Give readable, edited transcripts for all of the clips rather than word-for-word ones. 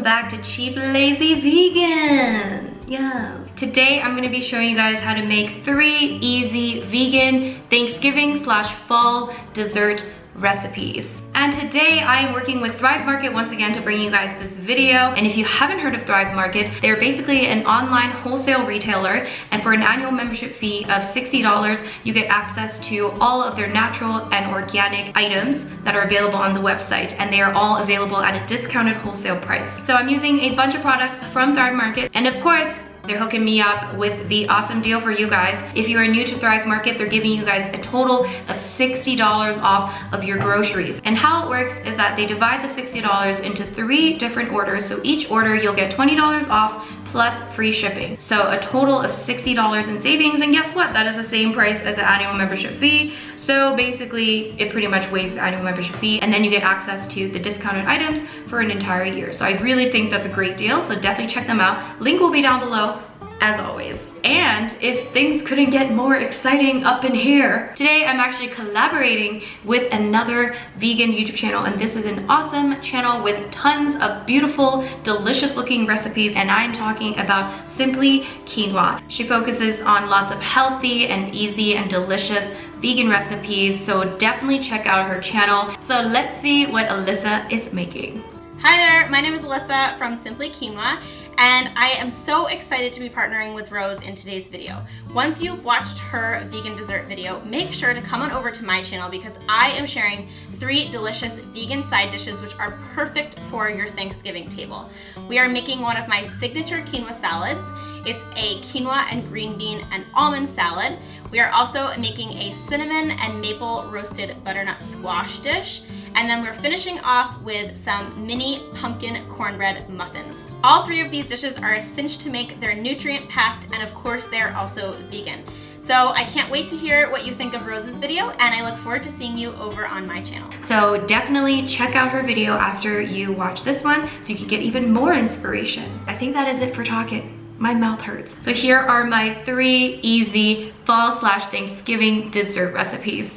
back to Cheap Lazy Vegan. Yeah. Today I'm going to be showing you guys how to make 3 easy vegan Thanksgiving/fall dessert recipes. And today I am working with Thrive Market once again to bring you guys this video. And if you haven't heard of Thrive Market, they're basically an online wholesale retailer, and for an annual membership fee of $60, you get access to all of their natural and organic items that are available on the website, and they are all available at a discounted wholesale price. So I'm using a bunch of products from Thrive Market, and of course, they're hooking me up with the awesome deal for you guys. If you are new to Thrive Market, they're giving you guys a total of $60 off of your groceries. And how it works is that they divide the $60 into 3 different orders. So each order you'll get $20 off plus free shipping. So a total of $60 in savings, and guess what? That is the same price as the annual membership fee. So basically, it pretty much waives the annual membership fee, and then you get access to the discounted items for an entire year. So I really think that's a great deal, so definitely check them out. Link will be down below, as always. And if things couldn't get more exciting up in here, today I'm actually collaborating with another vegan YouTube channel, and this is an awesome channel with tons of beautiful, delicious looking recipes, and I'm talking about Simply Quinoa. She focuses on lots of healthy and easy and delicious vegan recipes, so definitely check out her channel. So let's see what Alyssa is making. Hi there, my name is Alyssa from Simply Quinoa, and I am so excited to be partnering with Rose in today's video. Once you've watched her vegan dessert video, make sure to come on over to my channel because I am sharing 3 delicious vegan side dishes which are perfect for your Thanksgiving table. We are making one of my signature quinoa salads. It's a quinoa and green bean and almond salad. We are also making a cinnamon and maple roasted butternut squash dish. And then we're finishing off with some mini pumpkin cornbread muffins. All 3 of these dishes are a cinch to make. They're nutrient packed, and of course they're also vegan. So I can't wait to hear what you think of Rose's video, and I look forward to seeing you over on my channel. So definitely check out her video after you watch this one so you can get even more inspiration. I think that is it for talking. My mouth hurts. So here are my 3 easy fall/Thanksgiving dessert recipes.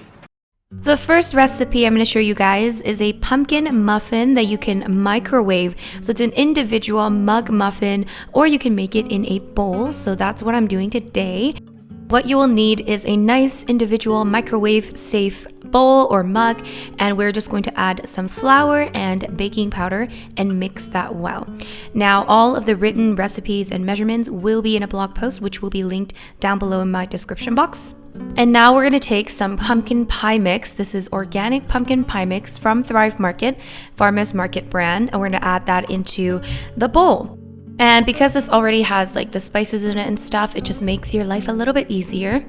The first recipe I'm going to show you guys is a pumpkin muffin that you can microwave. So it's an individual mug muffin, or you can make it in a bowl. So that's what I'm doing today. What you will need is a nice individual microwave safe bowl or mug, and we're just going to add some flour and baking powder and mix that well. Now, all of the written recipes and measurements will be in a blog post, which will be linked down below in my description box. And now we're going to take some pumpkin pie mix. This is organic pumpkin pie mix from Thrive Market, Farmers Market brand, and we're going to add that into the bowl. And because this already has like the spices in it and stuff, it just makes your life a little bit easier.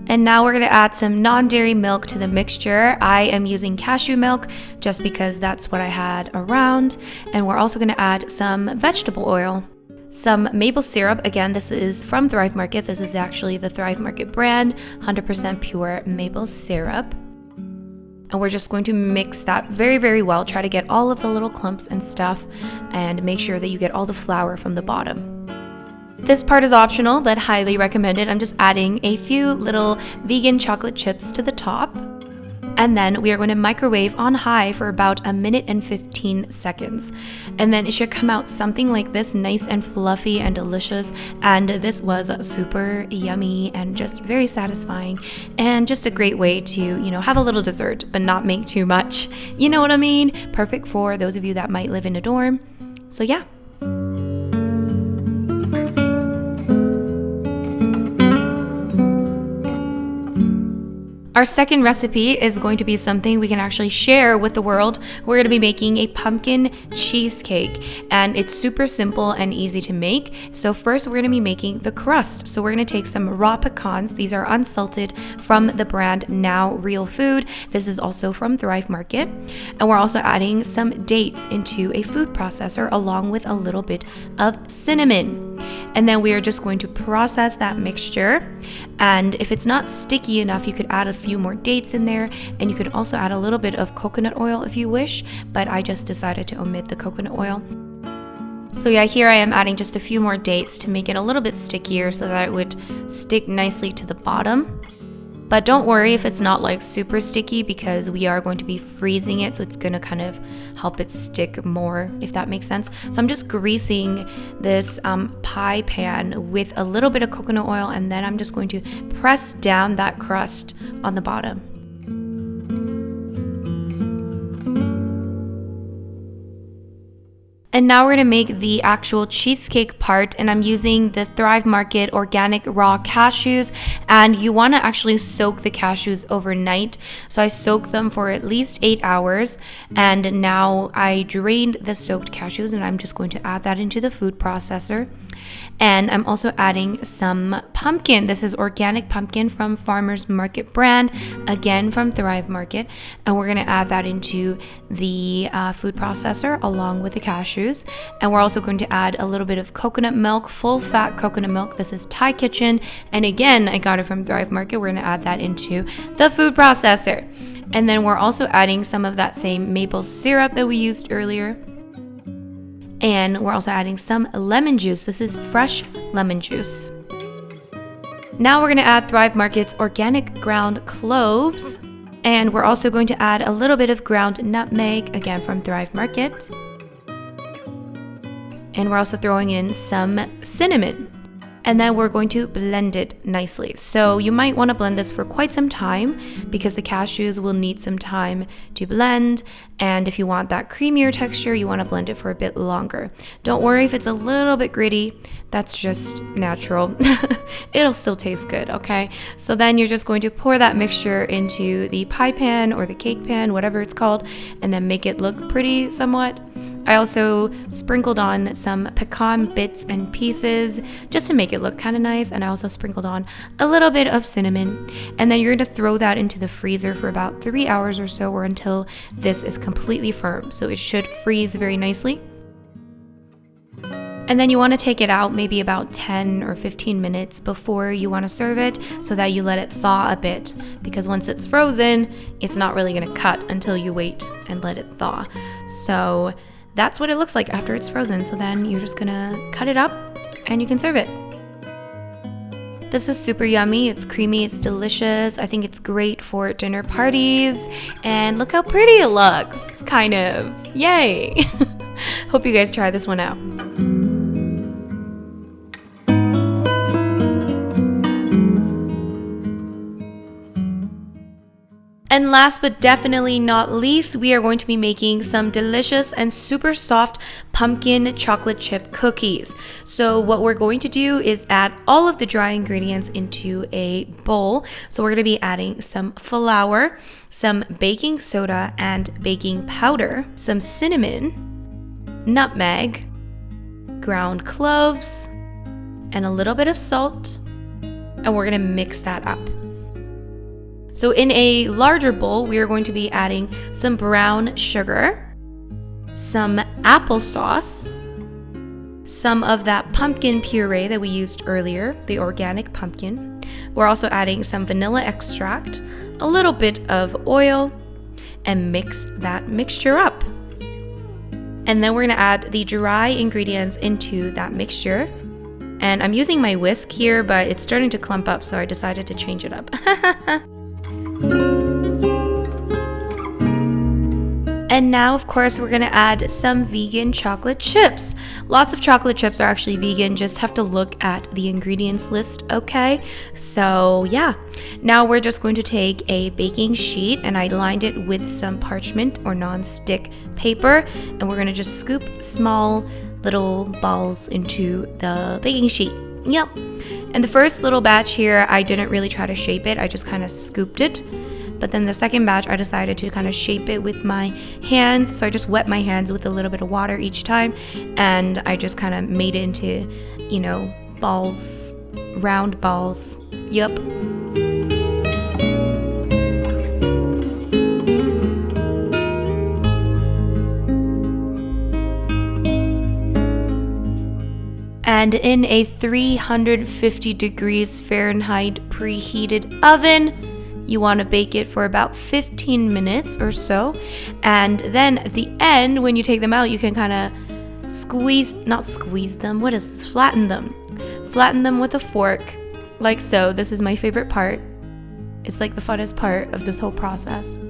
And now we're going to add some non-dairy milk to the mixture. I am using cashew milk just because that's what I had around. And we're also going to add some vegetable oil. Some maple syrup. Again, this is from Thrive Market. This is actually the Thrive Market brand, 100% pure maple syrup. And we're just going to mix that very, very well. Try to get all of the little clumps and stuff, and make sure that you get all the flour from the bottom. This part is optional, but highly recommended. I'm just adding a few little vegan chocolate chips to the top. And then we are going to microwave on high for about 1 minute and 15 seconds. And then it should come out something like this, nice and fluffy and delicious. And this was super yummy and just very satisfying. And just a great way to, have a little dessert, but not make too much. You know what I mean? Perfect for those of you that might live in a dorm. So yeah. Our second recipe is going to be something we can actually share with the world. We're going to be making a pumpkin cheesecake, and it's super simple and easy to make. So first we're going to be making the crust. So we're going to take some raw pecans. These are unsalted from the brand Now Real Food. This is also from Thrive Market. And we're also adding some dates into a food processor along with a little bit of cinnamon. And then we are just going to process that mixture. And if it's not sticky enough, you could add a few more dates in there, and you could also add a little bit of coconut oil if you wish, but I just decided to omit the coconut oil. So yeah, here I am adding just a few more dates to make it a little bit stickier so that it would stick nicely to the bottom. But don't worry if it's not like super sticky, because we are going to be freezing it, so it's gonna kind of help it stick more, if that makes sense. So I'm just greasing this pie pan with a little bit of coconut oil, and then I'm just going to press down that crust on the bottom. And now we're gonna make the actual cheesecake part, and I'm using the Thrive Market organic raw cashews, and you wanna actually soak the cashews overnight. So I soaked them for at least 8 hours, and now I drained the soaked cashews, and I'm just going to add that into the food processor. And I'm also adding some pumpkin. This is organic pumpkin from Farmer's Market brand, again from Thrive Market. And we're gonna add that into the food processor along with the cashews. And we're also going to add a little bit of coconut milk, full fat coconut milk. This is Thai Kitchen. And again, I got it from Thrive Market. We're gonna add that into the food processor. And then we're also adding some of that same maple syrup that we used earlier. And we're also adding some lemon juice. This is fresh lemon juice. Now we're gonna add Thrive Market's organic ground cloves. And we're also going to add a little bit of ground nutmeg, again from Thrive Market. And we're also throwing in some cinnamon. And then we're going to blend it nicely. So you might want to blend this for quite some time, because the cashews will need some time to blend. And if you want that creamier texture, you want to blend it for a bit longer. Don't worry if it's a little bit gritty. That's just natural. It'll still taste good, okay? So then you're just going to pour that mixture into the pie pan or the cake pan, whatever it's called, and then make it look pretty somewhat. I also sprinkled on some pecan bits and pieces just to make it look kind of nice, and I also sprinkled on a little bit of cinnamon. And then you're going to throw that into the freezer for about 3 hours or so, or until this is completely firm. So it should freeze very nicely. And then you want to take it out maybe about 10 or 15 minutes before you want to serve it, so that you let it thaw a bit, because once it's frozen, it's not really going to cut until you wait and let it thaw. So that's what it looks like after it's frozen. So then you're just gonna cut it up and you can serve it. This is super yummy. It's creamy, it's delicious. I think it's great for dinner parties. And look how pretty it looks, kind of. Yay! Hope you guys try this one out. And last but definitely not least, we are going to be making some delicious and super soft pumpkin chocolate chip cookies. So what we're going to do is add all of the dry ingredients into a bowl. So we're going to be adding some flour, some baking soda and baking powder, some cinnamon, nutmeg, ground cloves, and a little bit of salt. And we're going to mix that up. So in a larger bowl, we are going to be adding some brown sugar, some applesauce, some of that pumpkin puree that we used earlier, the organic pumpkin. We're also adding some vanilla extract, a little bit of oil, and mix that mixture up. And then we're gonna add the dry ingredients into that mixture. And I'm using my whisk here, but it's starting to clump up, so I decided to change it up. And now, of course, we're gonna add some vegan chocolate chips. Lots of chocolate chips are actually vegan, just have to look at the ingredients list, okay? So yeah, now we're just going to take a baking sheet, and I lined it with some parchment or non-stick paper, and we're gonna just scoop small little balls into the baking sheet. Yep. And the first little batch here, I didn't really try to shape it, I just kind of scooped it. But then the second batch, I decided to kind of shape it with my hands. So I just wet my hands with a little bit of water each time. And I just kind of made it into, you know, balls, round balls. Yup. And in a 350 degrees Fahrenheit preheated oven, you want to bake it for about 15 minutes or so. And then at the end, when you take them out, you can kind of flatten them. Flatten them with a fork, like so. This is my favorite part. It's like the funnest part of this whole process.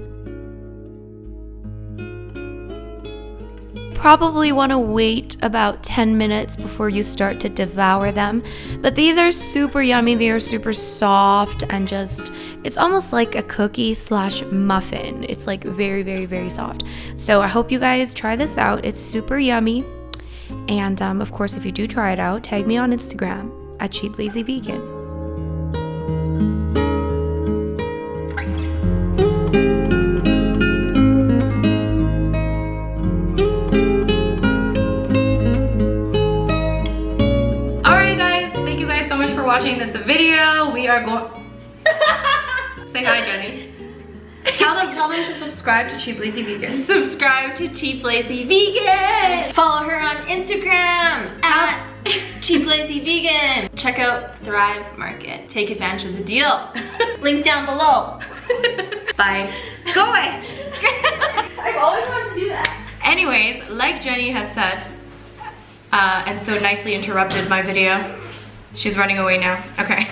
Probably want to wait about 10 minutes before you start to devour them, but these are super yummy. They are super soft and just, it's almost like a cookie slash muffin. It's like very, very, very soft. So I hope you guys try this out. It's super yummy. And of course, if you do try it out, tag me on Instagram at Cheap Lazy Vegan. Watching this video, we are going. Say hi, Jenny. Tell them to subscribe to Cheap Lazy Vegan. Subscribe to Cheap Lazy Vegan. Follow her on Instagram at Cheap Lazy Vegan. Check out Thrive Market. Take advantage of the deal. Links down below. Bye. Go away. I've always wanted to do that. Anyways, like Jenny has said, and so nicely interrupted my video. She's running away now. Okay.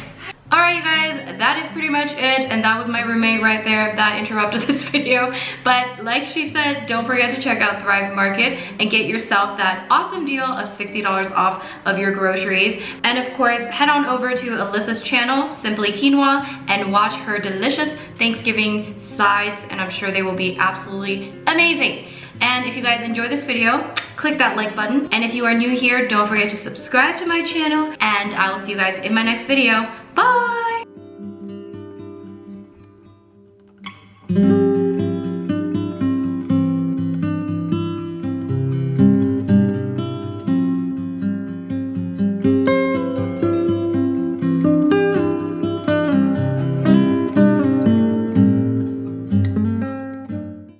All right, you guys, that is pretty much it. And that was my roommate right there that interrupted this video. But like she said, don't forget to check out Thrive Market and get yourself that awesome deal of $60 off of your groceries. And of course, head on over to Alyssa's channel, Simply Quinoa, and watch her delicious Thanksgiving sides. And I'm sure they will be absolutely amazing. And if you guys enjoy this video, click that like button. And if you are new here, don't forget to subscribe to my channel. And I will see you guys in my next video. Bye!